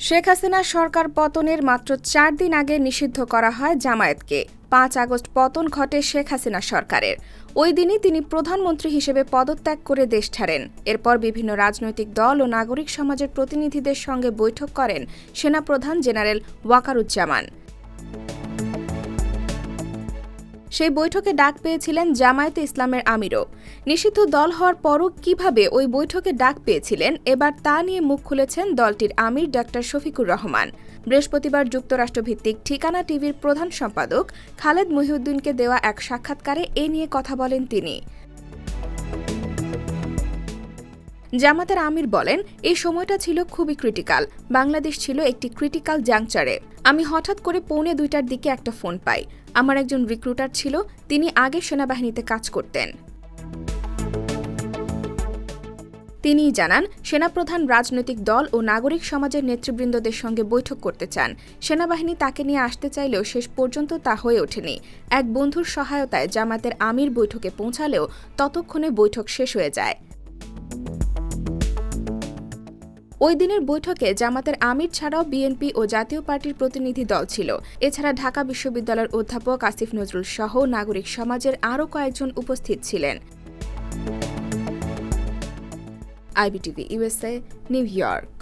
শেখ হাসিনার সরকার পতনের মাত্র ৪ দিন আগে নিষিদ্ধ করা হয় জামায়াতকে। ৫ আগস্ট পতন ঘটে শেখ হাসিনা সরকারের। ওই দিনই তিনি প্রধানমন্ত্রী হিসেবে পদত্যাগ করে দেশ ছাড়েন। এরপর বিভিন্ন রাজনৈতিক দল ও নাগরিক সমাজের প্রতিনিধিদের সঙ্গে বৈঠক করেন সেনাপ্রধান জেনারেল ওয়াকারুজ্জামান। সেই বৈঠকে ডাক পেয়েছিলেন জামায়াতে ইসলামের আমিরও। নিষিদ্ধ দল হওয়ার পরও কিভাবে ওই বৈঠকে ডাক পেয়েছিলেন, এবার তা নিয়ে মুখ খুলেছেন দলটির আমির ডা শফিকুর রহমান। বৃহস্পতিবার যুক্তরাষ্ট্রভিত্তিক ঠিকানা টিভির প্রধান সম্পাদক খালেদ মহিউদ্দিনকে দেওয়া এক সাক্ষাৎকারে এ নিয়ে কথা বলেন তিনি। জামাতের আমির বলেন, এই সময়টা ছিল খুবই ক্রিটিক্যাল। বাংলাদেশ ছিল একটি ক্রিটিক্যাল জাংচারে। আমি হঠাৎ করে 1:45টার দিকে একটা ফোন পাই। আমার একজন রিক্রুটার ছিল, তিনি আগে সেনাবাহিনীতে কাজ করতেন। তিনিই জানান, সেনাপ্রধান রাজনৈতিক দল ও নাগরিক সমাজের নেতৃবৃন্দদের সঙ্গে বৈঠক করতে চান। সেনাবাহিনী তাকে নিয়ে আসতে চাইলেও শেষ পর্যন্ত তা হয়ে ওঠেনি। এক বন্ধুর সহায়তায় জামাতের আমির বৈঠকে পৌঁছালেও ততক্ষণে বৈঠক শেষ হয়ে যায়। ওই দিনের বৈঠকে জামাতের আমির ছাড়াও বিএনপি ও জাতীয় পার্টির প্রতিনিধি দল ছিল। এছাড়া ঢাকা বিশ্ববিদ্যালয়ের অধ্যাপক আসিফ নজরুল সহ নাগরিক সমাজের আরও কয়েকজন উপস্থিত ছিলেন। IBTV USA, new York.